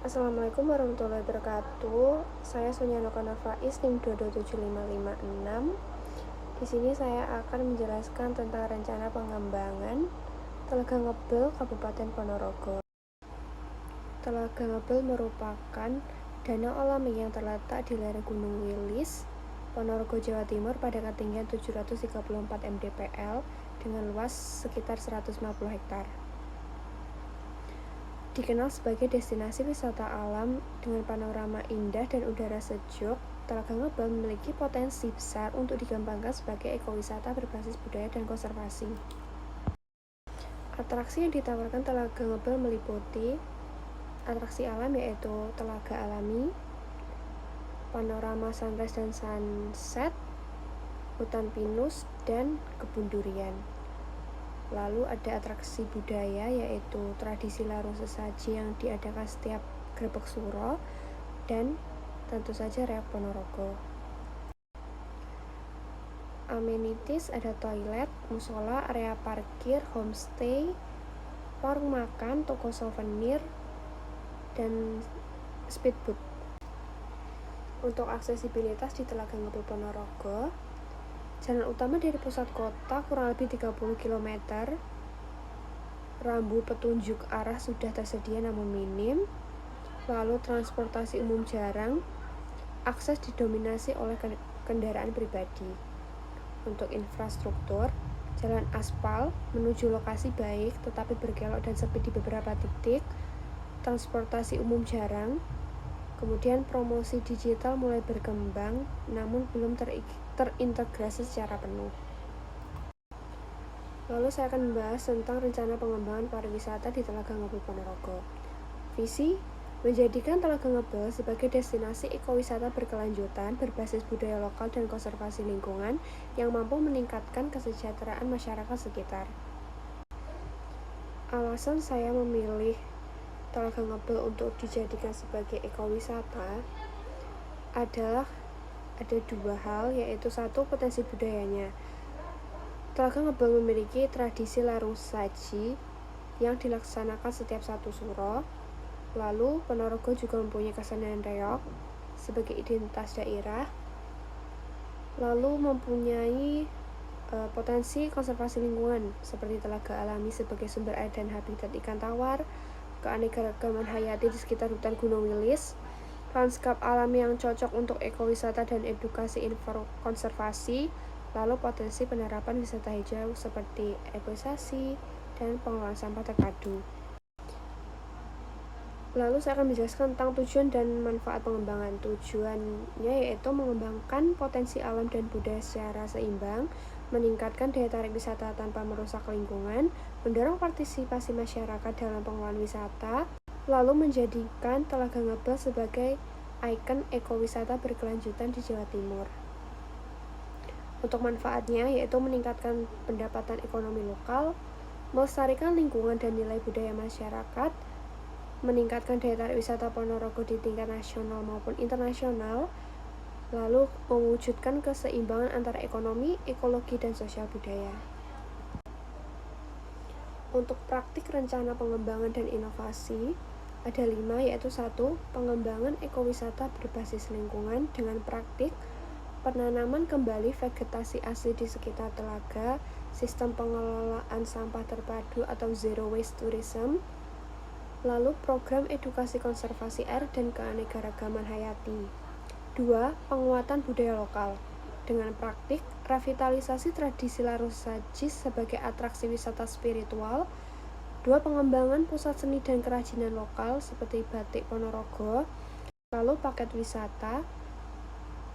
Assalamualaikum warahmatullahi wabarakatuh. Saya Sunyano Kanafais, NIM 2275556. Di sini saya akan menjelaskan tentang rencana pengembangan Telaga Ngebel Kabupaten Ponorogo. Telaga Ngebel merupakan danau alami yang terletak di lereng Gunung Wilis, Ponorogo, Jawa Timur pada ketinggian 734 mdpl dengan luas sekitar 150 hektar. Dikenal sebagai destinasi wisata alam dengan panorama indah dan udara sejuk, Telaga Ngebel memiliki potensi besar untuk dikembangkan sebagai ekowisata berbasis budaya dan konservasi. Atraksi yang ditawarkan Telaga Ngebel meliputi atraksi alam yaitu telaga alami, panorama sunrise dan sunset, hutan pinus, dan kebun durian. Lalu ada atraksi budaya yaitu tradisi larung sesaji yang diadakan setiap Grebek Suro dan tentu saja Reok Ponorogo. Amenities ada toilet, musola, area parkir, homestay, warung makan, toko souvenir, dan speedboat. Untuk aksesibilitas di Telaga Ngebel Ponorogo, jalan utama dari pusat kota kurang lebih 30 km. Rambu petunjuk arah sudah tersedia namun minim. Lalu transportasi umum jarang. Akses didominasi oleh kendaraan pribadi. Untuk infrastruktur, jalan aspal menuju lokasi baik tetapi berkelok dan sepi di beberapa titik. Transportasi umum jarang. Kemudian promosi digital mulai berkembang namun belum terintegrasi secara penuh. Lalu saya akan membahas tentang rencana pengembangan pariwisata di Telaga Ngebel Ponorogo. Visi menjadikan Telaga Ngebel sebagai destinasi ekowisata berkelanjutan berbasis budaya lokal dan konservasi lingkungan yang mampu meningkatkan kesejahteraan masyarakat sekitar. Alasan saya memilih Telaga Ngebel untuk dijadikan sebagai ekowisata adalah ada dua hal, yaitu satu, potensi budayanya. Telaga Ngebel memiliki tradisi larung sesaji yang dilaksanakan setiap satu suro. Lalu Ponorogo juga mempunyai kesenian reok sebagai identitas daerah. Lalu mempunyai potensi konservasi lingkungan seperti telaga alami sebagai sumber air dan habitat ikan tawar, keanekaragaman hayati di sekitar hutan Gunung Wilis, lanskap alam yang cocok untuk ekowisata dan edukasi konservasi, lalu potensi penerapan wisata hijau seperti ekowisasi dan pengelolaan sampah terpadu. Lalu saya akan menjelaskan tentang tujuan dan manfaat pengembangan. Tujuannya yaitu mengembangkan potensi alam dan budaya secara seimbang, meningkatkan daya tarik wisata tanpa merusak lingkungan, mendorong partisipasi masyarakat dalam pengelolaan wisata, lalu menjadikan Telaga Ngebel sebagai ikon ekowisata berkelanjutan di Jawa Timur. Untuk manfaatnya yaitu meningkatkan pendapatan ekonomi lokal, melestarikan lingkungan dan nilai budaya masyarakat, meningkatkan daya tarik wisata Ponorogo di tingkat nasional maupun internasional, lalu mewujudkan keseimbangan antara ekonomi, ekologi, dan sosial budaya. Untuk praktik rencana pengembangan dan inovasi, ada 5, yaitu 1. Pengembangan ekowisata berbasis lingkungan dengan praktik penanaman kembali vegetasi asli di sekitar telaga, sistem pengelolaan sampah terpadu atau zero waste tourism, lalu program edukasi konservasi air dan keanekaragaman hayati. 2. Penguatan budaya lokal dengan praktik revitalisasi tradisi larung sesaji sebagai atraksi wisata spiritual. 2. Pengembangan pusat seni dan kerajinan lokal seperti batik Ponorogo. Lalu paket wisata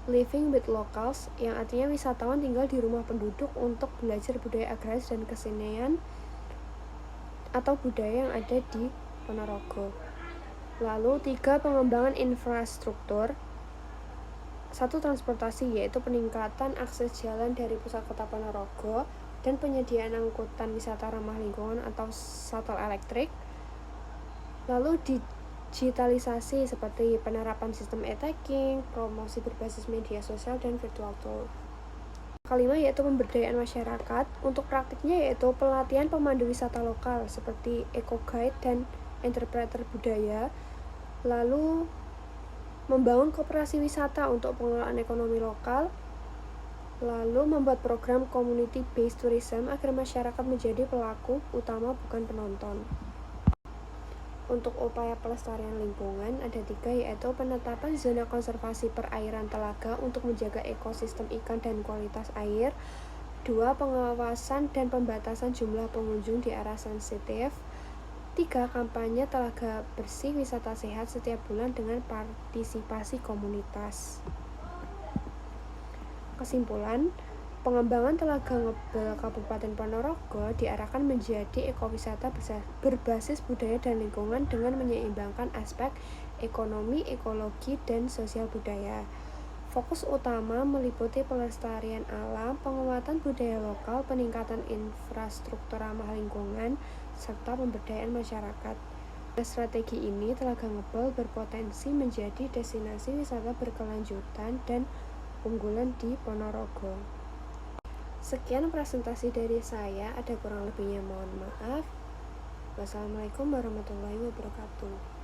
Living with Locals yang artinya wisatawan tinggal di rumah penduduk untuk belajar budaya agraris dan kesenian atau budaya yang ada di Ponorogo. Lalu 3. Pengembangan infrastruktur. 1. Transportasi yaitu peningkatan akses jalan dari pusat kota Ponorogo dan penyediaan angkutan wisata ramah lingkungan atau shuttle elektrik. Lalu digitalisasi seperti penerapan sistem e-tagging, promosi berbasis media sosial, dan virtual tour. 5. Yaitu pemberdayaan masyarakat. Untuk praktiknya yaitu pelatihan pemandu wisata lokal seperti eco guide dan interpreter budaya, Lalu membangun koperasi wisata untuk pengelolaan ekonomi lokal, lalu membuat program community based tourism agar masyarakat menjadi pelaku utama bukan penonton. Untuk upaya pelestarian lingkungan ada 3, yaitu penetapan zona konservasi perairan telaga untuk menjaga ekosistem ikan dan kualitas air. 2. Pengawasan dan pembatasan jumlah pengunjung di area sensitif. 3. Kampanye telaga bersih wisata sehat setiap bulan dengan partisipasi komunitas. Kesimpulan, pengembangan Telaga Ngebel Kabupaten Ponorogo diarahkan menjadi ekowisata berbasis budaya dan lingkungan dengan menyeimbangkan aspek ekonomi, ekologi, dan sosial budaya. Fokus utama meliputi pelestarian alam, penguatan budaya lokal, peningkatan infrastruktur ramah lingkungan, serta pemberdayaan masyarakat. Dengan strategi ini, Telaga Ngebel berpotensi menjadi destinasi wisata berkelanjutan dan unggulan di Ponorogo. Sekian presentasi dari saya, ada kurang lebihnya mohon maaf. Wassalamualaikum warahmatullahi wabarakatuh.